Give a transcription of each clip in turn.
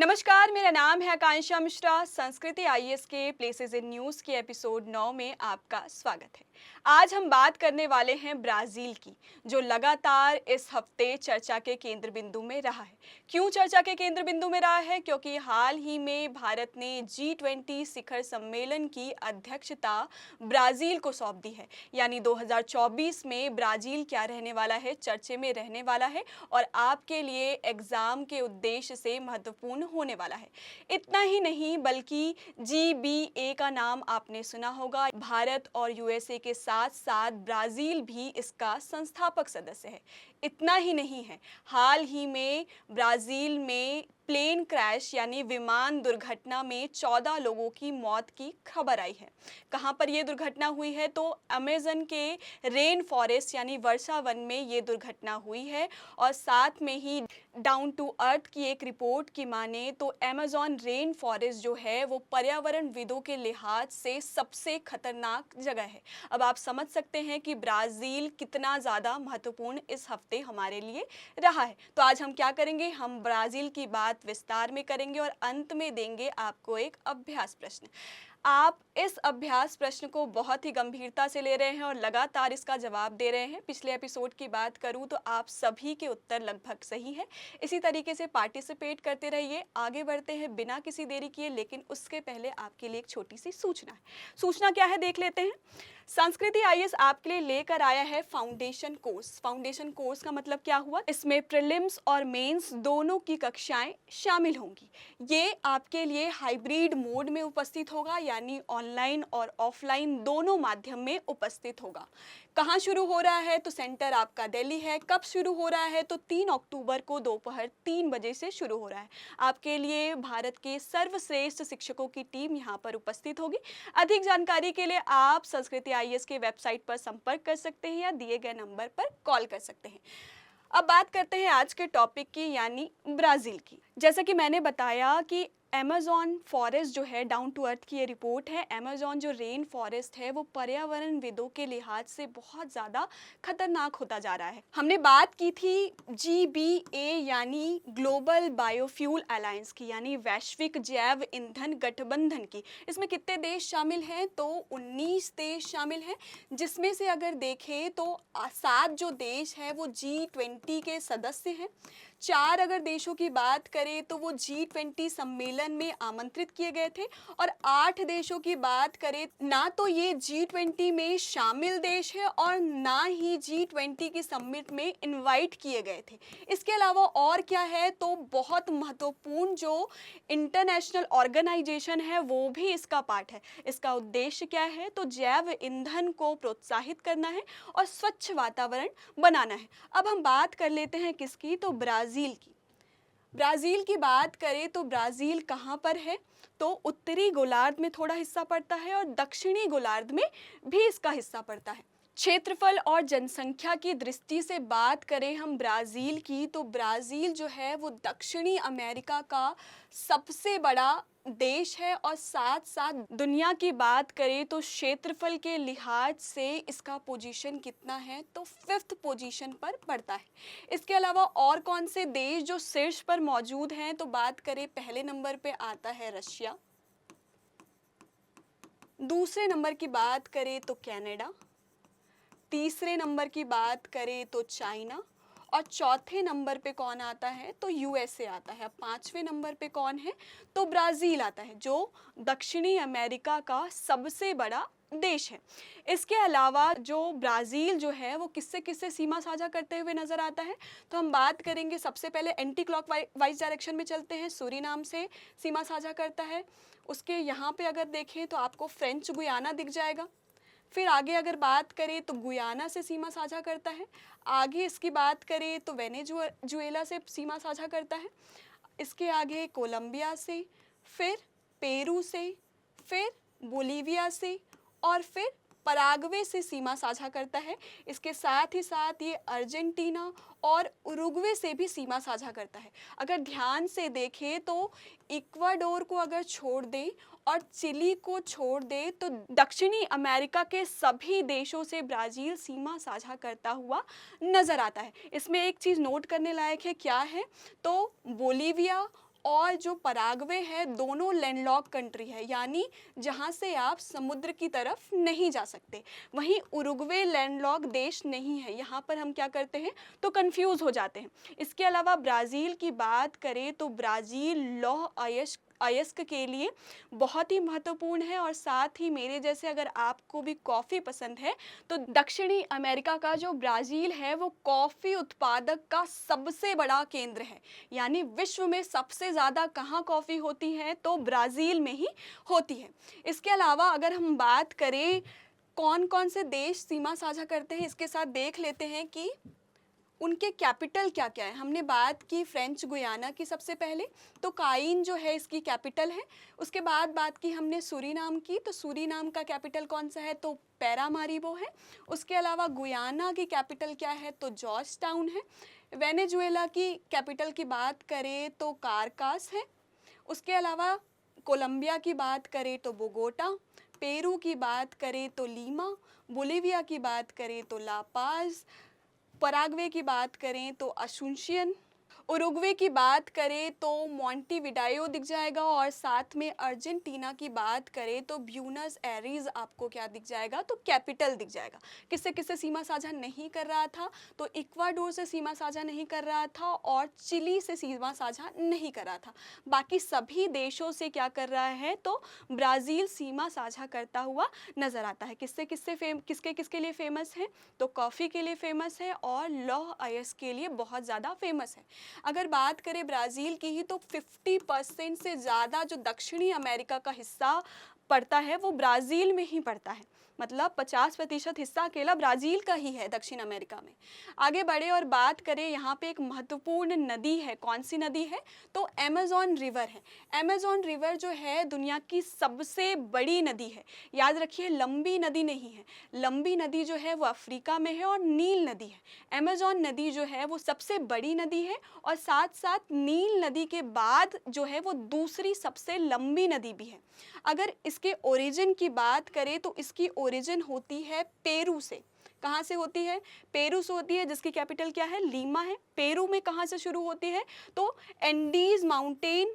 नमस्कार, मेरा नाम है आकांक्षा मिश्रा। संस्कृति आईएएस के प्लेसेस इन न्यूज़ के एपिसोड 9 में आपका स्वागत है। आज हम बात करने वाले हैं ब्राज़ील की, जो लगातार इस हफ्ते चर्चा के केंद्र बिंदु में रहा है। क्यों चर्चा के केंद्र बिंदु में रहा है? क्योंकि हाल ही में भारत ने G20 शिखर सम्मेलन की अध्यक्षता ब्राज़ील को सौंप दी है। यानी 2024 में ब्राज़ील क्या रहने वाला है, चर्चे में रहने वाला है और आपके लिए एग्ज़ाम के उद्देश्य से महत्वपूर्ण होने वाला है। इतना ही नहीं बल्कि GBA का नाम आपने सुना होगा। भारत और यूएसए के साथ साथ ब्राज़ील भी इसका संस्थापक सदस्य है। इतना ही नहीं है, हाल ही में ब्राज़ील में प्लेन क्रैश यानी विमान दुर्घटना में 14 लोगों की मौत की खबर आई है। कहाँ पर ये दुर्घटना हुई है? तो अमेज़न के रेन फॉरेस्ट यानी वर्षा वन में ये दुर्घटना हुई है। और साथ में ही डाउन टू अर्थ की एक रिपोर्ट की माने तो अमेज़न रेन फॉरेस्ट जो है वो पर्यावरणविदों के लिहाज से सबसे खतरनाक जगह है। अब आप समझ सकते हैं कि ब्राज़ील कितना ज़्यादा महत्वपूर्ण इस हफ्ते हमारे लिए रहा है। तो आज हम क्या करेंगे? हम ब्राज़ील की बात विस्तार में करेंगे और अंत में देंगे आपको एक अभ्यास प्रश्न। आप इस अभ्यास प्रश्न को बहुत ही गंभीरता से ले रहे हैं और लगातार इसका जवाब दे रहे हैं। पिछले एपिसोड की बात करूं तो आप सभी के उत्तर लगभग सही है। इसी तरीके से पार्टिसिपेट करते रहिए। आगे बढ़ते हैं बिना किसी देरी किए, लेकिन उसके पहले आपके लिए एक छोटी सी सूचना है। सूचना क्या है, देख लेते हैं। संस्कृति आईएएस आपके लिए लेकर आया है फाउंडेशन कोर्स। फाउंडेशन कोर्स का मतलब क्या हुआ? इसमें प्रीलिम्स और मेंस दोनों की कक्षाएं शामिल होंगी। ये आपके लिए हाइब्रिड मोड में उपस्थित होगा, यानी ऑनलाइन और ऑफलाइन दोनों माध्यम में उपस्थित होगा। कहाँ शुरू हो रहा है? तो सेंटर आपका दिल्ली है। कब शुरू हो रहा है? तो 3 अक्टूबर को दोपहर 3 बजे से शुरू हो रहा है। आपके लिए भारत के सर्वश्रेष्ठ शिक्षकों की टीम यहाँ पर उपस्थित होगी। अधिक जानकारी के लिए आप संस्कृति आईएएस के वेबसाइट पर संपर्क कर सकते हैं या दिए गए नंबर पर कॉल कर सकते हैं। अब बात करते हैं आज के टॉपिक की, यानी ब्राज़ील की। जैसा कि मैंने बताया कि अमेज़न फॉरेस्ट जो है, डाउन टू अर्थ की ये रिपोर्ट है, अमेज़न जो रेन फॉरेस्ट है वो पर्यावरणविदों के लिहाज से बहुत ज़्यादा खतरनाक होता जा रहा है। हमने बात की थी GBA यानी ग्लोबल बायोफ्यूल अलायंस की, यानी वैश्विक जैव ईंधन गठबंधन की। इसमें कितने देश शामिल हैं? तो 19 देश शामिल हैं, जिसमें से अगर देखें तो 7 जो देश हैं वो G20 के सदस्य हैं। 4 अगर देशों की बात करें तो वो G20 सम्मेलन में आमंत्रित किए गए थे। और 8 देशों की बात करें, ना तो ये G20 में शामिल देश है और ना ही G20 की समिट में इनवाइट किए गए थे। इसके अलावा और क्या है? तो बहुत महत्वपूर्ण जो इंटरनेशनल ऑर्गेनाइजेशन है वो भी इसका पार्ट है। इसका उद्देश्य क्या है? तो जैव ईंधन को प्रोत्साहित करना है और स्वच्छ वातावरण बनाना है। अब हम बात कर लेते हैं किसकी? तो ब्राज़ील की। ब्राज़ील की बात करें तो ब्राज़ील कहाँ पर है? तो उत्तरी गोलार्ध में थोड़ा हिस्सा पड़ता है और दक्षिणी गोलार्ध में भी इसका हिस्सा पड़ता है। क्षेत्रफल और जनसंख्या की दृष्टि से बात करें हम ब्राज़ील की, तो ब्राज़ील जो है वो दक्षिणी अमेरिका का सबसे बड़ा देश है। और साथ साथ दुनिया की बात करें तो क्षेत्रफल के लिहाज से इसका पोजीशन कितना है? तो 5th पोजीशन पर पड़ता है। इसके अलावा और कौन से देश जो शीर्ष पर मौजूद हैं? तो बात करें, पहले नंबर पे आता है रशिया, दूसरे नंबर की बात करें तो कनाडा, तीसरे नंबर की बात करें तो चाइना और चौथे नंबर पे कौन आता है? तो यूएसए आता है। अब 5वें नंबर पे कौन है? तो ब्राज़ील आता है, जो दक्षिणी अमेरिका का सबसे बड़ा देश है। इसके अलावा जो ब्राज़ील जो है वो किससे किससे सीमा साझा करते हुए नज़र आता है? तो हम बात करेंगे, सबसे पहले एंटी क्लॉक वाइज डायरेक्शन में चलते हैं, सूरीनाम से सीमा साझा करता है। उसके यहाँ पे अगर देखें तो आपको फ्रेंच गुयाना दिख जाएगा। फिर आगे अगर बात करें तो गुयाना से सीमा साझा करता है। आगे इसकी बात करें तो वेनेजुएला से सीमा साझा करता है। इसके आगे कोलंबिया से, फिर पेरू से, फिर बोलीविया से और फिर पराग्वे से सीमा साझा करता है। इसके साथ ही साथ ये अर्जेंटीना और उरुग्वे से भी सीमा साझा करता है। अगर ध्यान से देखें तो इक्वाडोर को अगर छोड़ दें और चिली को छोड़ दें तो दक्षिणी अमेरिका के सभी देशों से ब्राज़ील सीमा साझा करता हुआ नज़र आता है। इसमें एक चीज़ नोट करने लायक है, क्या है? तो बोलीविया और जो पराग्वे है दोनों लैंडलॉक कंट्री है, यानी जहाँ से आप समुद्र की तरफ नहीं जा सकते। वहीं उरुग्वे लैंडलॉक देश नहीं है। यहाँ पर हम क्या करते हैं तो कंफ्यूज हो जाते हैं। इसके अलावा ब्राज़ील की बात करें तो ब्राज़ील लौह अयस्क के लिए बहुत ही महत्वपूर्ण है, और साथ ही मेरे जैसे अगर आपको भी कॉफ़ी पसंद है तो दक्षिणी अमेरिका का जो ब्राज़ील है वो कॉफ़ी उत्पादक का सबसे बड़ा केंद्र है। यानी विश्व में सबसे ज़्यादा कहाँ कॉफ़ी होती है तो ब्राज़ील में ही होती है। इसके अलावा अगर हम बात करें कौन कौन से देश सीमा साझा करते हैं, इसके साथ देख लेते हैं कि उनके कैपिटल क्या क्या है। हमने बात की फ्रेंच गुयाना की सबसे पहले, तो काइन जो है इसकी कैपिटल है। उसके बाद बात की हमने सूरीनाम की, तो सूरीनाम का कैपिटल कौन सा है तो पैरामारीबो है। उसके अलावा गुयाना की कैपिटल क्या है तो जॉर्ज टाउन है। वेनेजुएला की कैपिटल की बात करें तो कारकास है। उसके अलावा कोलंबिया की बात करें तो बोगोटा, पेरू की बात करें तो लीमा, बोलिविया की बात करें तो लापाज, पराग्वे की बात करें तो असुंशियन, उरुग्वे की बात करें तो मोंटेविडेयो दिख जाएगा, और साथ में अर्जेंटीना की बात करें तो ब्यूनस एरीज आपको क्या दिख जाएगा तो कैपिटल दिख जाएगा। किससे किससे सीमा साझा नहीं कर रहा था तो इक्वाडोर से सीमा साझा नहीं कर रहा था और चिली से सीमा साझा नहीं कर रहा था। बाकी सभी देशों से क्या कर रहा है तो ब्राज़ील सीमा साझा करता हुआ नजर आता है। किसके किसके लिए फेमस है तो कॉफ़ी के लिए फेमस है और लौह अयस्क के लिए बहुत ज़्यादा फेमस है। अगर बात करें ब्राज़ील की ही तो 50% से ज़्यादा जो दक्षिणी अमेरिका का हिस्सा पड़ता है वो ब्राज़ील में ही पड़ता है। मतलब 50% हिस्सा अकेला ब्राज़ील का ही है दक्षिण अमेरिका में। आगे बढ़े और बात करें यहाँ पे एक महत्वपूर्ण नदी है, कौन सी नदी है तो अमेज़न रिवर है। अमेज़न रिवर जो है दुनिया की सबसे बड़ी नदी है। याद रखिए लंबी नदी नहीं है, लंबी नदी जो है वो अफ्रीका में है और नील नदी है। अमेज़न नदी जो है वो सबसे बड़ी नदी है और साथ साथ नील नदी के बाद जो है वो दूसरी सबसे लंबी नदी भी है। अगर इसके ओरिजिन की बात करें तो इसकी ओरिजिन होती है पेरू से। कहाँ से होती है पेरू से होती है, जिसकी कैपिटल क्या है लीमा है। पेरू में कहाँ से शुरू होती है तो एंडीज माउंटेन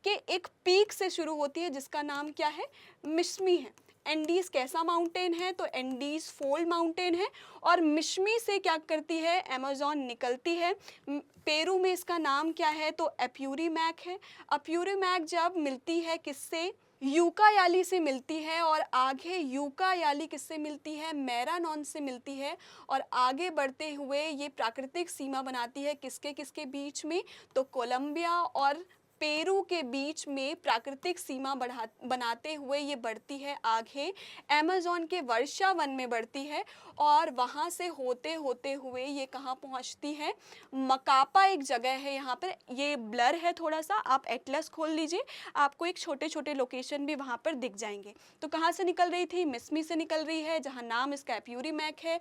के एक पीक से शुरू होती है जिसका नाम क्या है मिस्मी है। एंडीज कैसा माउंटेन है तो एंडीज फोल्ड माउंटेन है, और मिस्मी से क्या करती है अमेज़न निकलती है। पेरू में इसका नाम क्या है तो एप्यूरीमैक है। एप्यूरीमैक जब मिलती है किससे यूकायाली से मिलती है, और आगे यूकायाली किससे मिलती है मैरानॉन से मिलती है, और आगे बढ़ते हुए ये प्राकृतिक सीमा बनाती है किसके किसके बीच में तो कोलंबिया और पेरू के बीच में प्राकृतिक सीमा बनाते हुए ये बढ़ती है आगे अमेज़न के वर्षा वन में बढ़ती है, और वहाँ से होते होते हुए ये कहाँ पहुँचती है मकापा एक जगह है। यहाँ पर ये ब्लर है थोड़ा सा, आप एटलस खोल लीजिए आपको एक छोटे छोटे लोकेशन भी वहाँ पर दिख जाएंगे। तो कहाँ से निकल रही थी मिस्मी से निकल रही है जहाँ नाम इसका एप्यूरीमैक है।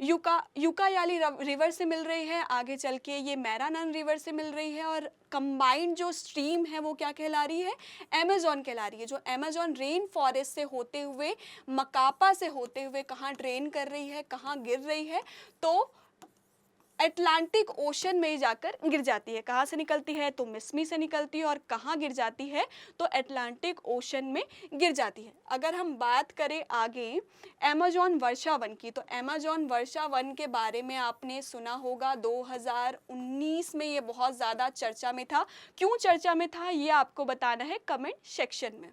यूकायाली रिवर से मिल रही है, आगे चल के ये मैरानन रिवर से मिल रही है, और कंबाइंड जो स्ट्रीम है वो क्या कहला रही है अमेज़न कहला रही है, जो अमेज़न रेन फॉरेस्ट से होते हुए मकापा से होते हुए कहाँ ड्रेन कर रही है कहाँ गिर रही है तो अटलांटिक ओशन में जाकर गिर जाती है। कहाँ से निकलती है तो मिस्मी से निकलती है, और कहाँ गिर जाती है तो अटलांटिक ओशन में गिर जाती है। अगर हम बात करें आगे अमेज़न वर्षा वन की, तो अमेज़न वर्षा वन के बारे में आपने सुना होगा 2019 में ये बहुत ज़्यादा चर्चा में था। क्यों चर्चा में था ये आपको बताना है कमेंट सेक्शन में।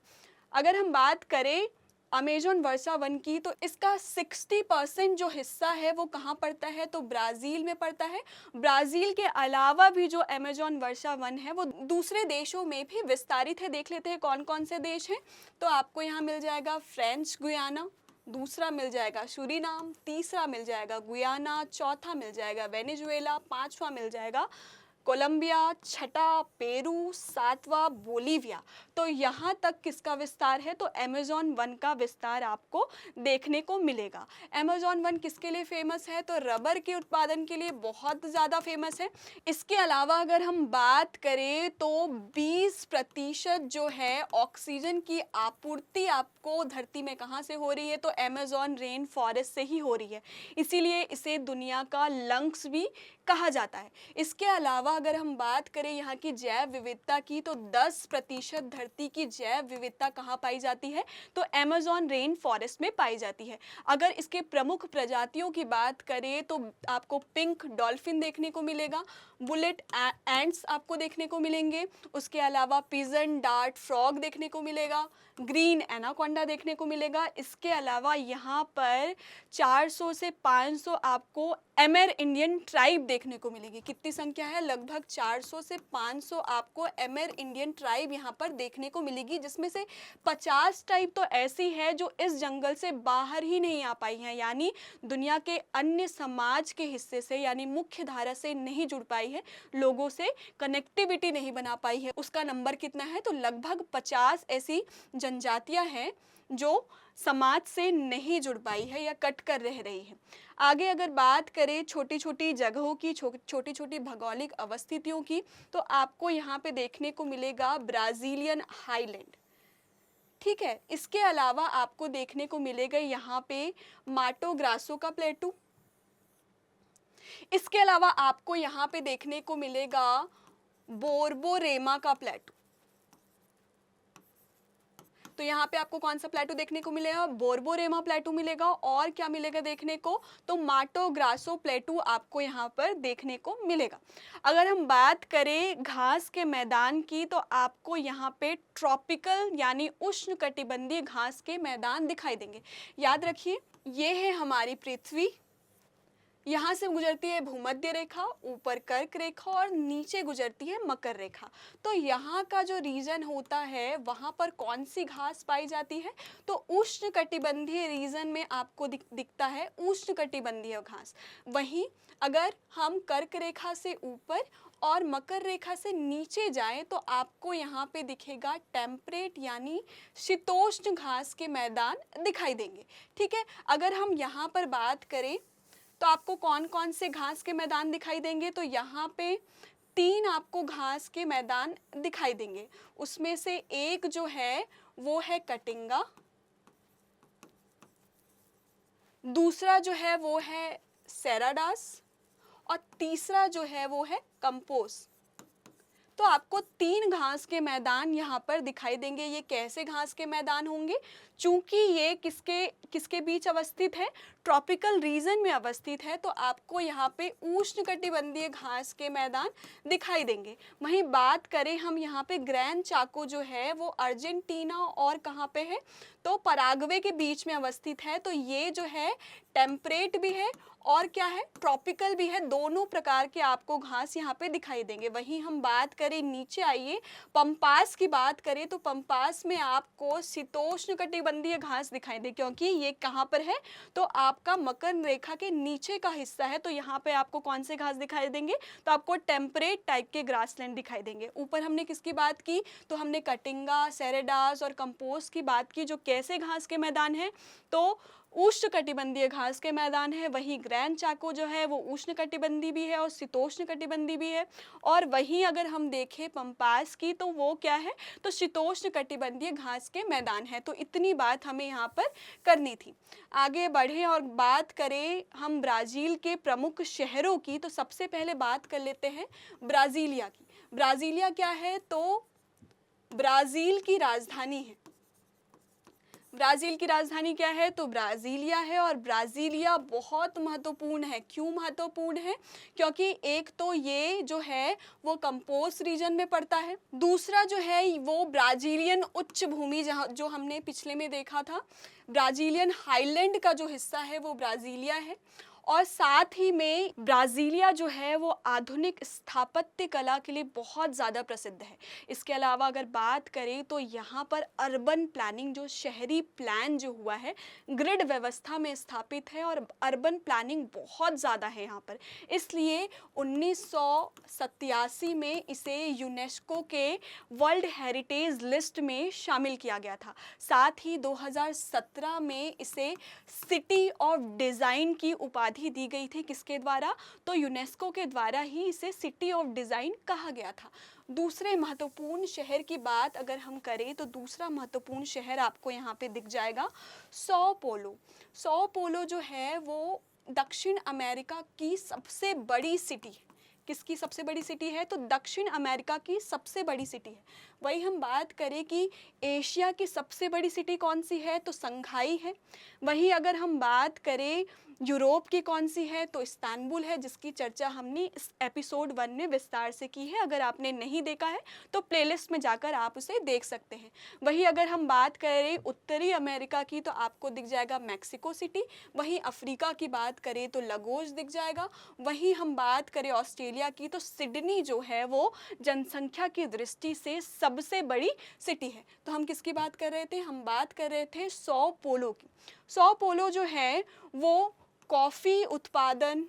अगर हम बात करें अमेज़न वर्षा वन की तो इसका 60% जो हिस्सा है वो कहाँ पड़ता है तो ब्राज़ील में पड़ता है। ब्राज़ील के अलावा भी जो अमेज़न वर्षा वन है वो दूसरे देशों में भी विस्तारित है। देख लेते हैं कौन कौन से देश हैं। तो आपको यहाँ मिल जाएगा फ्रेंच गुयाना, दूसरा मिल जाएगा सूरीनाम, तीसरा मिल जाएगा गुयाना, चौथा मिल जाएगा वेनेजुएला, पांचवा मिल जाएगा कोलंबिया, छठा पेरू, सातवां बोलीविया। तो यहाँ तक किसका विस्तार है तो अमेज़न वन का विस्तार आपको देखने को मिलेगा। अमेज़न वन किसके लिए फेमस है तो रबर के उत्पादन के लिए बहुत ज़्यादा फेमस है। इसके अलावा अगर हम बात करें तो 20% जो है ऑक्सीजन की आपूर्ति आपको धरती में कहाँ से हो रही है तो अमेज़न रेन फॉरेस्ट से ही हो रही है, इसीलिए इसे दुनिया का लंग्स भी कहा जाता है। इसके अलावा अगर हम बात करें यहाँ की जैव विविधता की, तो 10% धरती की जैव विविधता कहाँ पाई जाती है? तो अमेज़न रेन फॉरेस्ट में पाई जाती है। अगर इसके प्रमुख प्रजातियों की बात करें तो आपको पिंक डॉल्फिन देखने को मिलेगा, बुलेट एंट्स आपको देखने को मिलेंगे, उसके अलावा पिजन डार्ट फ्रॉग देखने को मिलेगा, ग्रीन एनाकोंडा देखने को मिलेगा। इसके अलावा यहाँ पर 400 से 500 आपको एमर इंडियन ट्राइब देखने को मिलेगी। कितनी संख्या है? लगभग 400 से 500 आपको एमर इंडियन ट्राइब यहाँ पर देखने को मिलेगी, जिसमें से 50 टाइप तो ऐसी है जो इस जंगल से बाहर ही नहीं आ पाई हैं, यानी दुनिया के अन्य समाज के हिस्से से यानी मुख्य धारा से नहीं जुड़ पाई है, लोगों से कनेक्टिविटी नहीं बना पाई है। उसका नंबर कितना है? तो लगभग 50 ऐसी जनजातियां हैं जो समाज से नहीं जुड़ पाई है या कट कर रह रही है। आगे अगर बात करें छोटी छोटी जगहों की, छोटी छोटी भौगोलिक अवस्थितियों की, तो आपको यहाँ पे देखने को मिलेगा ब्राज़ीलियन हाईलैंड। ठीक है, इसके अलावा आपको देखने को मिलेगा यहाँ पे माटो ग्रासो का प्लेटू। इसके अलावा आपको यहाँ पे देखने को मिलेगा बोर्बोरेमा का प्लेटू। तो यहाँ पे आपको कौन सा प्लेटू देखने को मिलेगा? बोर्बोरेमा प्लेटू मिलेगा। और क्या मिलेगा देखने को? तो माटो ग्रासो प्लेटू आपको यहाँ पर देखने को मिलेगा। अगर हम बात करें घास के मैदान की, तो आपको यहाँ पे ट्रॉपिकल यानी उष्णकटिबंधीय घास के मैदान दिखाई देंगे। याद रखिए, ये है हमारी पृथ्वी, यहाँ से गुजरती है भूमध्य रेखा, ऊपर कर्क रेखा और नीचे गुजरती है मकर रेखा। तो यहाँ का जो रीजन होता है वहाँ पर कौन सी घास पाई जाती है? तो उष्णकटिबंधीय रीजन में आपको दिखता है उष्णकटिबंधीय घास। वहीं अगर हम कर्क रेखा से ऊपर और मकर रेखा से नीचे जाएं तो आपको यहाँ पे दिखेगा टेम्परेट यानी शीतोष्ण घास के मैदान दिखाई देंगे। ठीक है, अगर हम यहाँ पर बात करें तो आपको कौन कौन से घास के मैदान दिखाई देंगे? तो यहाँ पे 3 आपको घास के मैदान दिखाई देंगे। उसमें से एक जो है वो है कटिंगा, दूसरा जो है वो है सेराडास और तीसरा जो है वो है कंपोस। तो आपको 3 घास के मैदान यहाँ पर दिखाई देंगे। ये कैसे घास के मैदान होंगे? चूंकि ये किसके बीच अवस्थित है? ट्रॉपिकल रीजन में अवस्थित है, तो आपको यहाँ पे उष्णकटिबंधीय घास के मैदान दिखाई देंगे। वहीं बात करें हम यहाँ पे ग्रैंड चाको जो है वो अर्जेंटीना और कहाँ पे है? तो पराग्वे के बीच में अवस्थित है। तो ये जो है टेम्परेट भी है और क्या है? ट्रॉपिकल भी है। दोनों प्रकार के आपको घास यहाँ पे दिखाई देंगे। वहीं हम बात करें, नीचे आइए, पंपास की बात करें तो पंपास में आपको शीतोष्णकटिबंधीय घास दिखाई दे, क्योंकि ये कहाँ पर है? तो आपका मकर रेखा के नीचे का हिस्सा है। तो यहाँ पे आपको कौन से घास दिखाई देंगे? तो आपको टेम्परेट टाइप के ग्रासलैंड दिखाई देंगे। ऊपर हमने किसकी बात की? तो हमने कटिंगा, सेरेडास और कंपोस्ट की बात की, जो कैसे घास के मैदान है? तो उष्णकटिबंधीय घास के मैदान है। वहीं ग्रैंड चाको जो है वो उष्णकटिबंधी भी है और शीतोष्णकटिबंधी भी है। और वहीं अगर हम देखें पंपास की, तो वो क्या है? तो शीतोष्णकटिबंधीय घास के मैदान है। तो इतनी बात हमें यहाँ पर करनी थी। आगे बढ़े और बात करें हम ब्राज़ील के प्रमुख शहरों की, तो सबसे पहले बात कर लेते हैं ब्राज़ीलिया की। ब्राज़ीलिया क्या है? तो ब्राज़ील की राजधानी है। ब्राज़ील की राजधानी क्या है? तो ब्राज़ीलिया है। और ब्राज़ीलिया बहुत महत्वपूर्ण है। क्यों महत्वपूर्ण है? क्योंकि एक तो ये जो है वो कंपोस्ट रीजन में पड़ता है, दूसरा जो है वो ब्राज़ीलियन उच्च भूमि, जहाँ जो हमने पिछले में देखा था, ब्राज़ीलियन हाईलैंड का जो हिस्सा है वो ब्राज़ीलिया है। और साथ ही में ब्राज़ीलिया जो है वो आधुनिक स्थापत्य कला के लिए बहुत ज़्यादा प्रसिद्ध है। इसके अलावा अगर बात करें तो यहाँ पर अर्बन प्लानिंग, जो शहरी प्लान जो हुआ है, ग्रिड व्यवस्था में स्थापित है और अर्बन प्लानिंग बहुत ज़्यादा है यहाँ पर। इसलिए 1987 में इसे यूनेस्को के वर्ल्ड हेरिटेज लिस्ट में शामिल किया गया था। साथ ही 2017 में इसे सिटी ऑफ डिज़ाइन की उपाधि दी गई थी। किसके द्वारा? तो यूनेस्को के द्वारा ही इसे सिटी ऑफ डिज़ाइन कहा गया था। दूसरे महत्वपूर्ण शहर की बात अगर हम करें तो दूसरा महत्वपूर्ण शहर आपको यहाँ पे दिख जाएगा सौ पोलो। सौ पोलो जो है वो दक्षिण अमेरिका की सबसे बड़ी सिटी है। किसकी सबसे बड़ी सिटी है? तो दक्षिण अमेरिका की सबसे बड़ी सिटी है। वही हम बात करें कि एशिया की सबसे बड़ी सिटी कौन सी है? तो संघाई है। वहीं अगर हम बात करें यूरोप की कौन सी है? तो इस्तांबुल है, जिसकी चर्चा हमने इस एपिसोड 1 में विस्तार से की है। अगर आपने नहीं देखा है तो प्लेलिस्ट में जाकर आप उसे देख सकते हैं। वहीं अगर हम बात करें उत्तरी अमेरिका की तो आपको दिख जाएगा मैक्सिको सिटी। वहीं अफ्रीका की बात करें तो लगोस दिख जाएगा। वहीं हम बात करें ऑस्ट्रेलिया की तो सिडनी जो है वो जनसंख्या की दृष्टि से सबसे बड़ी सिटी है। तो हम किसकी बात कर रहे थे? हम बात कर रहे थे सौ पोलो की। सौ पोलो जो है वो कॉफ़ी उत्पादन,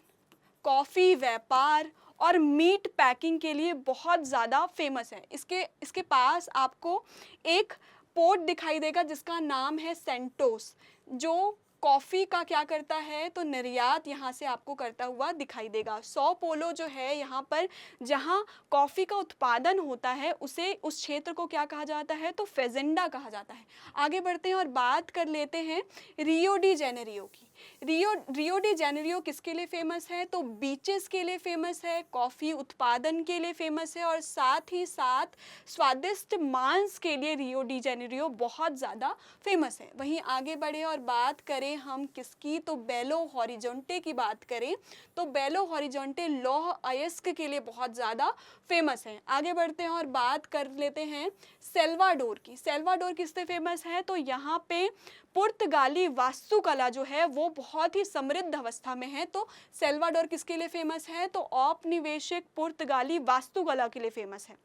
कॉफ़ी व्यापार और मीट पैकिंग के लिए बहुत ज़्यादा फेमस है। इसके पास आपको एक पोर्ट दिखाई देगा जिसका नाम है सेंटोस, जो कॉफ़ी का क्या करता है? तो निर्यात यहाँ से आपको करता हुआ दिखाई देगा। सौ पोलो जो है यहाँ पर जहाँ कॉफ़ी का उत्पादन होता है उसे उस क्षेत्र को क्या कहा जाता है? तो फेजेंडा कहा जाता है। आगे बढ़ते हैं और बात कर लेते हैं रियो डी जेनेरियो की। रियो डी जेनेरियो किसके लिए फेमस है? तो बीचेस के लिए फेमस है, कॉफ़ी उत्पादन के लिए फेमस है और साथ ही साथ स्वादिष्ट मांस के लिए रियो डी जेनेरियो बहुत ज़्यादा फेमस है। वहीं आगे बढ़े और बात करें हम किसकी? तो बेलो हॉरिजॉन्टे की बात करें तो बेलो हॉरिजॉन्टे लौह अयस्क के लिए बहुत ज़्यादा फेमस है। आगे बढ़ते हैं और बात कर लेते हैं सेल्वाडोर की। सेल्वाडोर किससे फेमस है? तो यहाँ पे पुर्तगाली वास्तुकला जो है वो बहुत ही समृद्ध अवस्था में है। तो सेल्वाडोर किसके लिए फेमस है? तो औपनिवेशिक पुर्तगाली वास्तुकला के लिए फेमस है।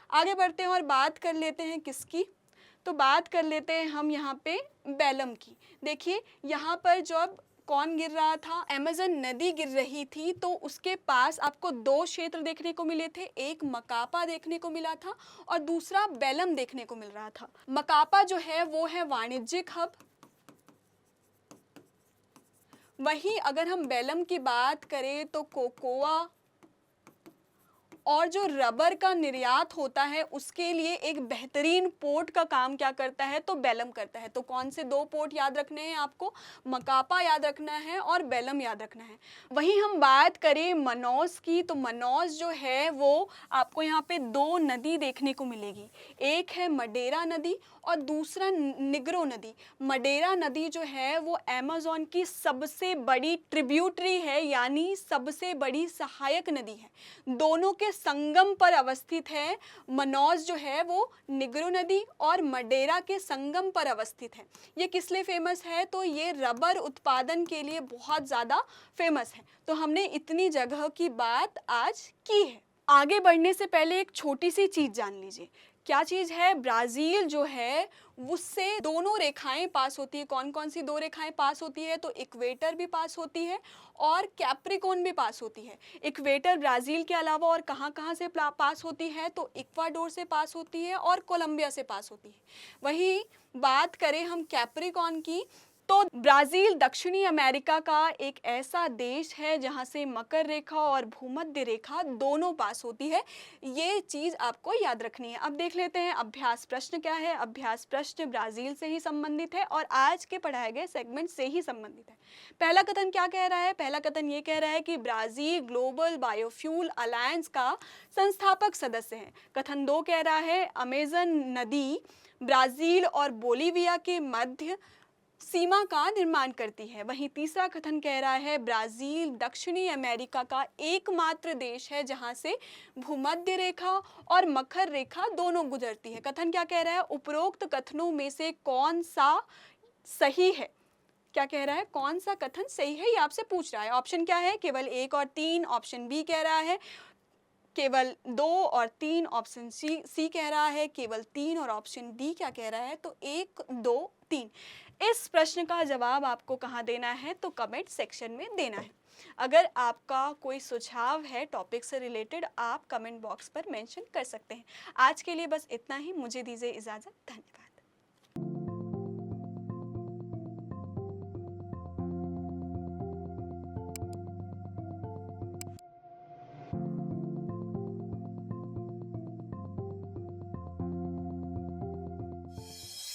आगे बढ़ते हैं और बात कर लेते हैं किसकी? तो बात कर लेते हैं हम यहाँ पे बेलम की। देखिए यहाँ पर जब कौन गिर रहा था? अमेज़न नदी गिर रही थी तो उसके पास आपको दो क्षेत्र देखने को मिले थे। एक मकापा देखने को मिला था और दूसरा बेलम देखने को मिल रहा था। मकापा जो है वो है वाणिज्यिक हब। वहीं अगर हम बेलम की बात करें तो कोकोआ और जो रबर का निर्यात होता है उसके लिए एक बेहतरीन पोर्ट का काम क्या करता है? तो बेलम करता है। तो कौन से दो पोर्ट याद रखने हैं आपको? मकापा याद रखना है और बेलम याद रखना है। वहीं हम बात करें मनौस की तो मनौस जो है वो आपको यहाँ पे दो नदी देखने को मिलेगी। एक है मडेरा नदी और दूसरा निग्रो नदी। मडेरा नदी जो है वो अमेज़न की सबसे बड़ी ट्रिब्यूटरी है, यानी सबसे बड़ी सहायक नदी है। दोनों के संगम पर अवस्थित है। मनौस जो है वो निग्रो नदी और मडेरा के संगम पर अवस्थित है। ये किस लिए फेमस है? तो ये रबर उत्पादन के लिए बहुत ज़्यादा फेमस है। तो हमने इतनी जगह की बात आज की है। आगे बढ़ने से पहले एक छोटी सी चीज़ जान लीजिए। क्या चीज़ है? ब्राज़ील जो है उससे दोनों रेखाएं पास होती है। कौन कौन सी दो रेखाएं पास होती है? तो इक्वेटर भी पास होती है और कैप्रिकॉर्न भी पास होती है। इक्वेटर ब्राज़ील के अलावा और कहाँ से पास होती है? तो इक्वाडोर से पास होती है और कोलंबिया से पास होती है। वहीं बात करें हम कैप्रिकॉर्न की तो ब्राज़ील दक्षिणी अमेरिका का एक ऐसा देश है जहां से मकर रेखा और भूमध्य रेखा दोनों पास होती है। ये चीज़ आपको याद रखनी है। अब देख लेते हैं अभ्यास प्रश्न क्या है। अभ्यास प्रश्न ब्राज़ील से ही संबंधित है और आज के पढ़ाए गए सेगमेंट से ही संबंधित है। पहला कथन क्या कह रहा है? पहला कथन ये कह रहा है कि ब्राज़ील ग्लोबल बायोफ्यूल अलायंस का संस्थापक सदस्य है। कथन 2 कह रहा है अमेज़न नदी ब्राज़ील और बोलीविया के मध्य सीमा का निर्माण करती है। वहीं तीसरा कथन कह रहा है ब्राज़ील दक्षिणी अमेरिका का एकमात्र देश है जहां से भूमध्य रेखा और मकर रेखा दोनों गुजरती है। कथन क्या कह रहा है? उपरोक्त कथनों में से कौन सा सही है? क्या कह रहा है? कौन सा कथन सही है ये आपसे पूछ रहा है। ऑप्शन क्या है? केवल 1 और 3। ऑप्शन बी कह रहा है केवल 2 और 3। ऑप्शन सी कह रहा है केवल 3 और ऑप्शन डी क्या कह रहा है? तो 1 2 3। इस प्रश्न का जवाब आपको कहाँ देना है? तो कमेंट सेक्शन में देना है। अगर आपका कोई सुझाव है टॉपिक से रिलेटेड आप कमेंट बॉक्स पर मेंशन कर सकते हैं। आज के लिए बस इतना ही। मुझे दीजिए इजाज़त। धन्यवाद।